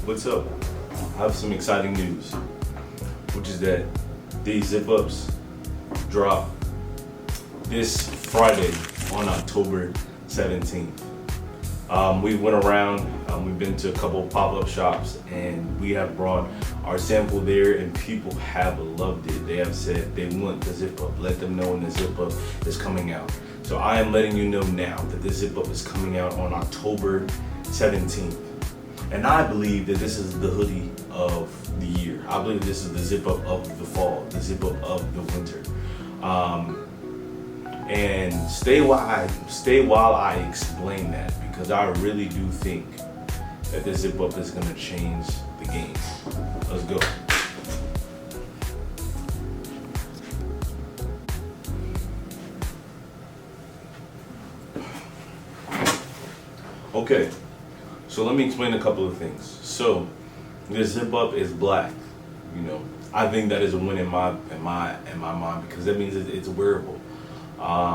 What's up? I have some exciting news, which is that these zip-ups drop this Friday on October 17th. We went around, we've been to a couple pop-up shops, and we have brought our sample there, and people have loved it. They have said they want the zip-up. Let them know when the zip-up is coming out. So I am letting you know now that this zip-up is coming out on October 17th. And I believe that this is the hoodie of the year. I believe this is the zip-up of the fall, the zip-up of the winter. And stay while I explain that, because I really do think that this zip-up is gonna change the game. Let's go. Okay, so let me explain a couple of things. So this zip-up is black. You know, I think that is a win in my mind, because that means it's wearable.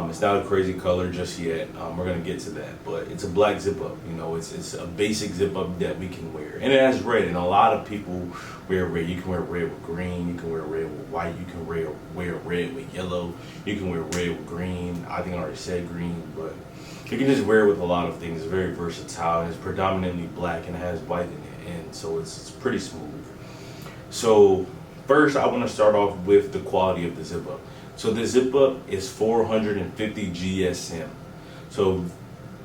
It's not a crazy color just yet. We're gonna get to that, but it's a black zip-up. You know, it's a basic zip-up that we can wear, and it has red. And a lot of people wear red. You can wear red with green. You can wear red with white. You can wear red with yellow. You can wear red with green. I think I already said green, but you can just wear it with a lot of things. It's very versatile. It's predominantly black and it has white in it, and so it's pretty smooth. So first, I want to start off with the quality of the zip-up. So the zip-up is 450 GSM. So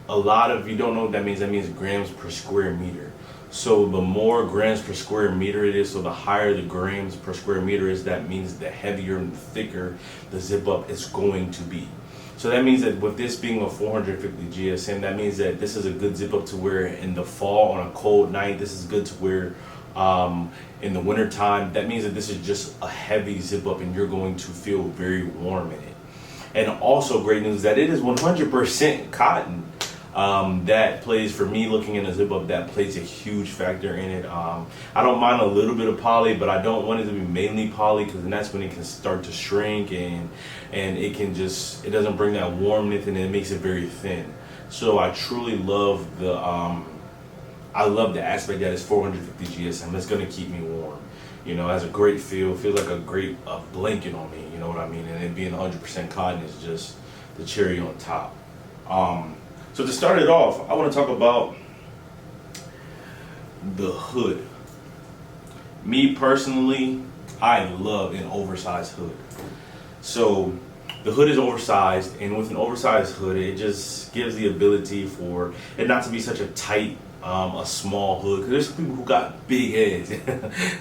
a lot of you don't know what that means. That means grams per square meter. So the more grams per square meter it is, so the higher the grams per square meter is, that means the heavier and thicker the zip-up is going to be. So that means that with this being a 450 GSM, that means that this is a good zip-up to wear in the fall on a cold night. This is good to wear in the winter time. That means that this is just a heavy zip-up and you're going to feel very warm in it. And also great news that it is 100% cotton. That plays, for me looking in a zip-up, that plays a huge factor in it. I don't mind a little bit of poly, but I don't want it to be mainly poly, because then that's when it can start to shrink and it can just, it doesn't bring that warmth and it makes it very thin. So I truly love the aspect that it's 450 GSM. It's gonna keep me warm. You know, has a great feel. Feels like a great blanket on me. You know what I mean? And it being 100% cotton is just the cherry on top. So to start it off, I want to talk about the hood. Me personally, I love an oversized hood. So the hood is oversized, and with an oversized hood, it just gives the ability for it not to be such a tight, a small hood. Because there's some people who got big heads,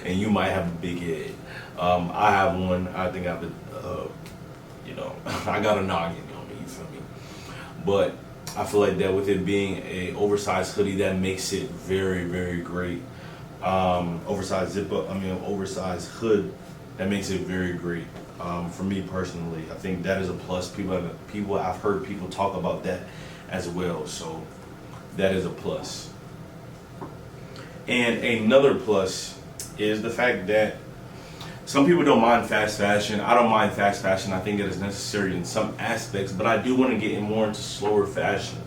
and you might have a big head. I have one. I think I have I got a noggin on me. You feel me? But I feel like that with it being a oversized hoodie, that makes it very, very great. Oversized oversized hood, that makes it very great. For me personally, I think that is a plus. I've heard people talk about that as well. So that is a plus. And another plus is the fact that some people don't mind fast fashion. I don't mind fast fashion. I think it is necessary in some aspects, but I do want to get more into slower fashion.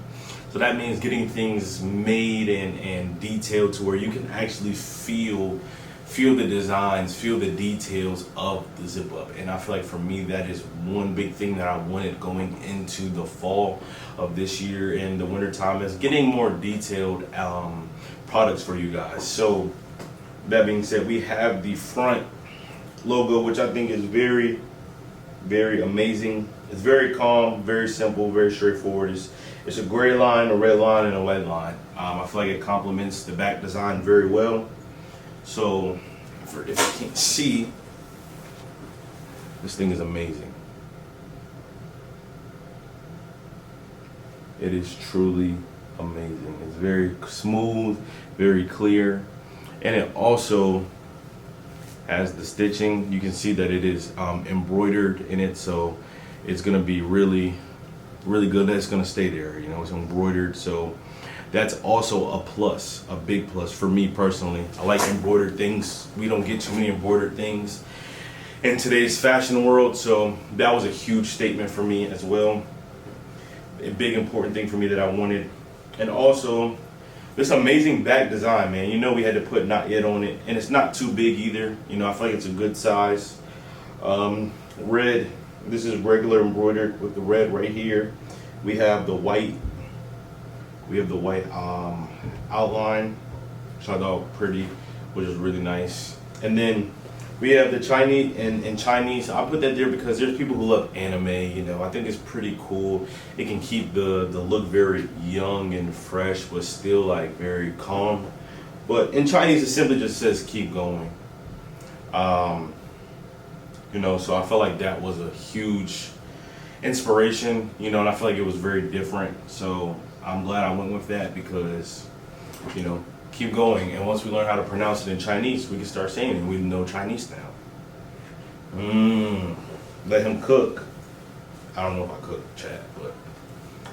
So that means getting things made and detailed to where you can actually feel the designs, feel the details of the zip-up. And I feel like for me, that is one big thing that I wanted going into the fall of this year and the winter time, is getting more detailed products for you guys. So that being said, we have the front logo, which I think is very, very amazing. It's very calm, very simple, very straightforward. It's a gray line, a red line, and a white line. I feel like it complements the back design very well. So if you can't see, this thing is amazing. It is truly amazing. It's very smooth, very clear, and it also has the stitching. You can see that it is embroidered in it, so it's gonna be really, really good. That's gonna stay there. You know, it's embroidered, so that's also a plus, a big plus for me personally. I like embroidered things. We don't get too many embroidered things in today's fashion world, so that was a huge statement for me as well. A big important thing for me that I wanted. And also This amazing back design, man. You know we had to put not yet on it, and it's not too big either. You know, I feel like it's a good size. Red. This is regular embroidered with the red right here. We have the white. We have the white outline, which I thought pretty, which is really nice. And then we have the Chinese and Chinese. I put that there because there's people who love anime. You know, I think it's pretty cool. It can keep the look very young and fresh, but still like very calm. But in Chinese, it simply just says "keep going." You know, so I felt like that was a huge inspiration. You know, and I feel like it was very different. So I'm glad I went with that because, you know, keep going. And once we learn how to pronounce it in Chinese, we can start saying it. We know Chinese now. Let him cook. I don't know if I cook, Chad, but.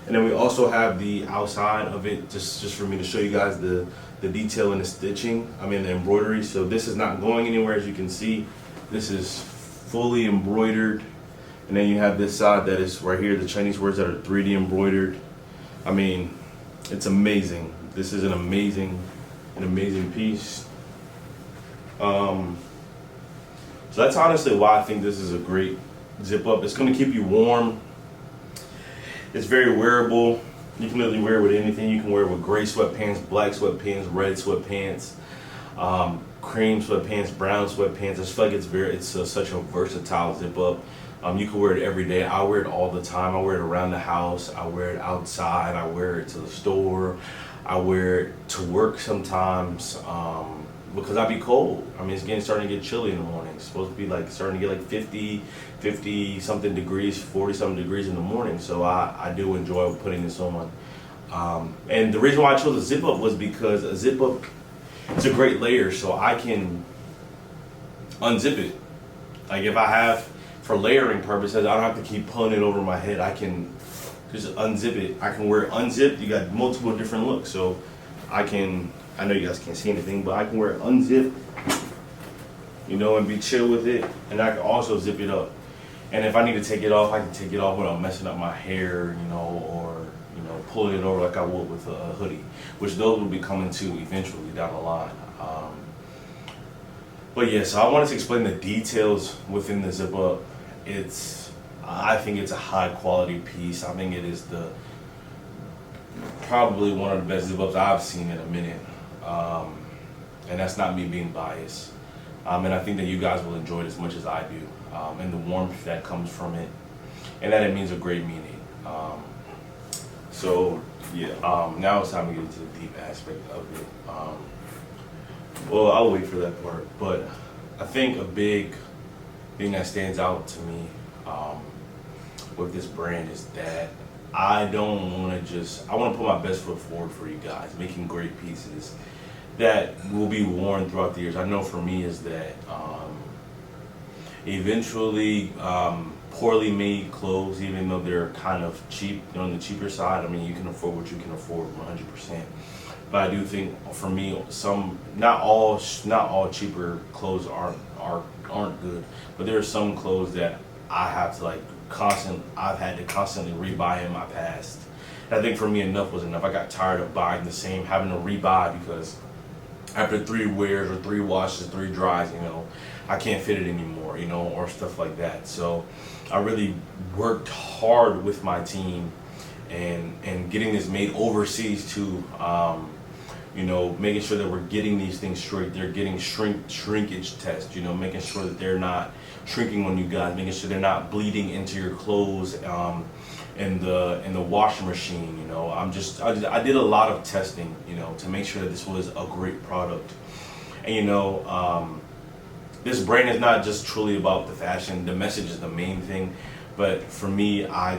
And then we also have the outside of it, just for me to show you guys the detail and the stitching. I mean the embroidery. So this is not going anywhere, as you can see. This is fully embroidered. And then you have this side that is right here, the Chinese words that are 3D embroidered. I mean, it's amazing. This is an amazing piece. So that's honestly why I think this is a great zip up. It's going to keep you warm. It's very wearable. You can literally wear it with anything. You can wear it with gray sweatpants, black sweatpants, red sweatpants, cream sweatpants, brown sweatpants. I just feel like it's such a versatile zip up. You can wear it every day. I wear it all the time. I wear it around the house. I wear it outside. I wear it to the store. I wear it to work sometimes because I be cold. I mean, it's starting to get chilly in the morning. It's supposed to be like starting to get like 50 something degrees, 40 something degrees in the morning. So I do enjoy putting this on. And the reason why I chose a zip up was because a zip up, it's a great layer, so I can unzip it. Like if I have, for layering purposes, I don't have to keep pulling it over my head. I can just unzip it. I can wear it unzipped. You got multiple different looks, so I know you guys can't see anything, but I can wear it unzipped, you know, and be chill with it. And I can also zip it up. And if I need to take it off, I can take it off without messing up my hair, you know, or, you know, pulling it over like I would with a hoodie, which those will be coming to eventually down the line. But yeah, so I wanted to explain the details within the zip up. I think it's a high quality piece. I think it is probably one of the best zip ups I've seen in a minute. And that's not me being biased. And I think that you guys will enjoy it as much as I do. And the warmth that comes from it. And that it means a great meaning. So yeah, now it's time to get into the deep aspect of it. Well, I'll wait for that part. But I think a big thing that stands out to me with this brand is that I want to put my best foot forward for you guys, making great pieces that will be worn throughout the years. I know for me is that eventually poorly made clothes, even though they're kind of cheap, on the cheaper side, I mean, you can afford what you can afford 100%. But I do think for me, not all cheaper clothes aren't good, but there are some clothes that I have to I've had to constantly rebuy in my past. And I think for me, enough was enough. I got tired of buying the same, having to rebuy because after 3 wears or 3 washes, 3 dries, you know, I can't fit it anymore, you know, or stuff like that. So I really worked hard with my team and getting this made overseas too. You know, making sure that we're getting these things straight. They're getting shrinkage tests, you know, making sure that they're not shrinking on you guys, making sure they're not bleeding into your clothes in the washing machine, you know. I did a lot of testing, you know, to make sure that this was a great product. And you know, this brand is not just truly about the fashion. The message is the main thing, but for me, I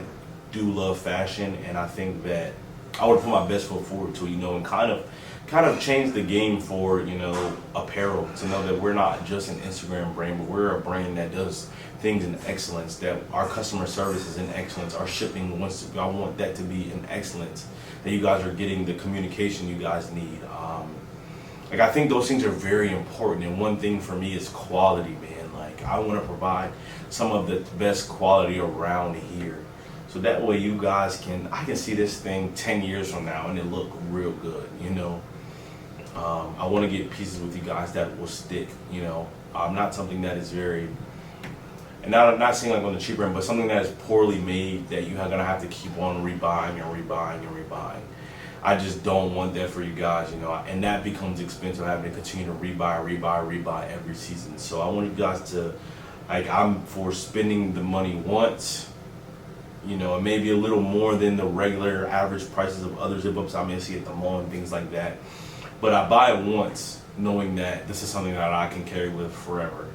do love fashion, and I think that I would put my best foot forward to, you know, and kind of change the game for, you know, apparel, to know that we're not just an Instagram brand, but we're a brand that does things in excellence, that our customer service is in excellence, our shipping, I want that to be in excellence, that you guys are getting the communication you guys need. I think those things are very important, and one thing for me is quality, man. Like, I want to provide some of the best quality around here. So that way you guys I can see this thing 10 years from now and it look real good, you know. I want to get pieces with you guys that will stick, you know. Not something that is very, and I'm not saying like on the cheaper end, but something that is poorly made that you're gonna have to keep on rebuying and rebuying and rebuying. I just don't want that for you guys, you know, and that becomes expensive, having to continue to rebuy every season. So I want you guys to, like, I'm for spending the money once, you know, and maybe a little more than the regular average prices of other zip-ups I may see at the mall and things like that. But I buy it once, knowing that this is something that I can carry with forever.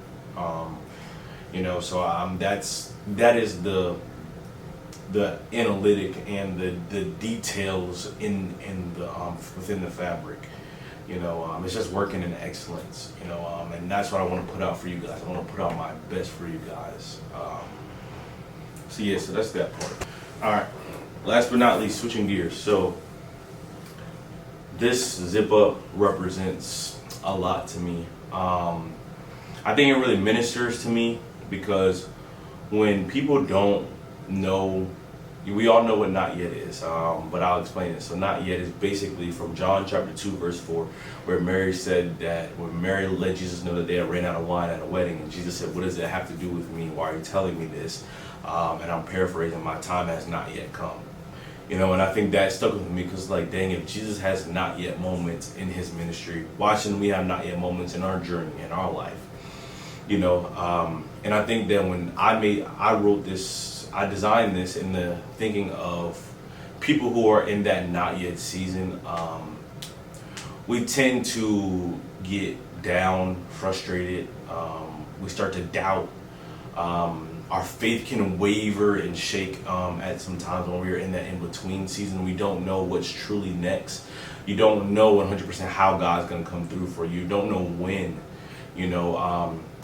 You know, so that is the analytic and the details in the within the fabric. You know, it's just working in excellence. You know, and that's what I want to put out for you guys. I want to put out my best for you guys. So yeah, so that's that part. All right. Last but not least, switching gears. So this zip up represents a lot to me. I think it really ministers to me because when people don't know, we all know what not yet is, but I'll explain it. So not yet is basically from John chapter 2 verse 4, where Mary said that when Mary let Jesus know that they had ran out of wine at a wedding, and Jesus said, "What does that have to do with me? Why are you telling me this?" And I'm paraphrasing, "My time has not yet come." You know, and I think that stuck with me because, like, dang, if Jesus has not yet moments in his ministry, why shouldn't we have not yet moments in our journey, in our life? You know, and I think that when I wrote this, I designed this in the thinking of people who are in that not yet season. We tend to get down, frustrated. We start to doubt. Our faith can waver and shake at some times when we're in that in-between season. We don't know what's truly next. You don't know 100% how God's going to come through for you. You don't know when, you know.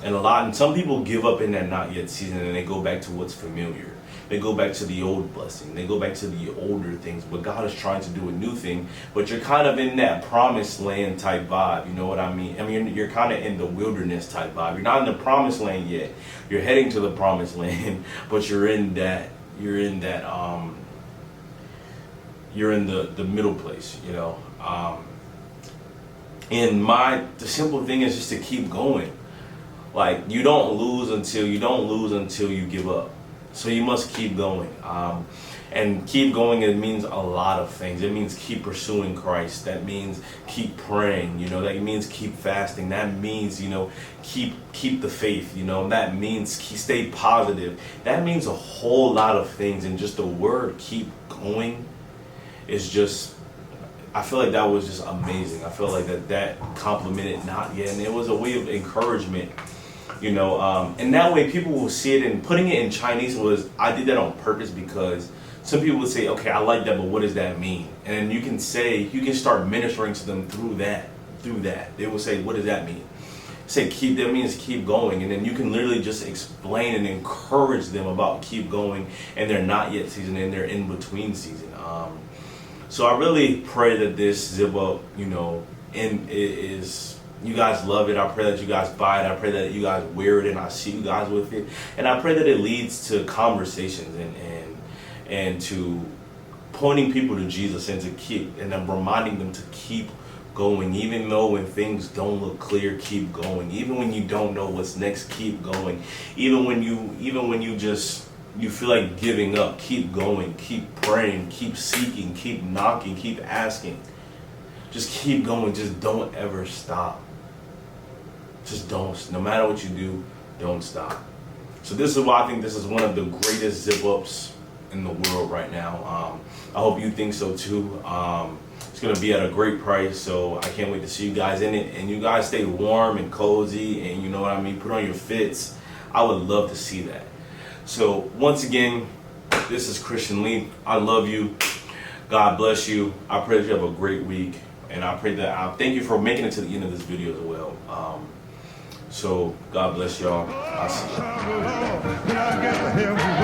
And some people give up in that not yet season and they go back to what's familiar. They go back to the old blessing. They go back to the older things. But God is trying to do a new thing. But you're kind of in that promised land type vibe. You know what I mean? I mean, you're kind of in the wilderness type vibe. You're not in the promised land yet. You're heading to the promised land, but you're in the middle place, you know. And the simple thing is just to keep going. Like, you don't lose until you give up. So you must keep going. And keep going, it means a lot of things. It means keep pursuing Christ. That means keep praying, you know. That means keep fasting. That means, you know, keep the faith, you know. That means stay positive. That means a whole lot of things. And just the word keep going is just, I feel like that was just amazing. I feel like that complimented not yet. And it was a way of encouragement. You know, and that way people will see it. And putting it in Chinese I did that on purpose because some people would say, okay, I like that, but what does that mean? And you can start ministering to them through that. They will say, what does that mean? Say that means keep going. And then you can literally just explain and encourage them about keep going and their not yet season and their in between season. So I really pray that this zip up, you know, you guys love it. I pray that you guys buy it. I pray that you guys wear it and I see you guys with it. And I pray that it leads to conversations and to pointing people to Jesus and then reminding them to keep going. Even though when things don't look clear, keep going. Even when you don't know what's next, keep going. Even when you feel like giving up, keep going, keep praying, keep seeking, keep knocking, keep asking. Just keep going. Just don't ever stop. Just don't. No matter what you do, don't stop. So this is why I think this is one of the greatest zip-ups in the world right now. I hope you think so too. It's going to be at a great price, so I can't wait to see you guys in it. And you guys stay warm and cozy, and you know what I mean, put on your fits. I would love to see that. So once again, this is Christian Lee. I love you. God bless you. I pray that you have a great week. And I pray that I thank you for making it to the end of this video as well. So God bless y'all. I'll see you.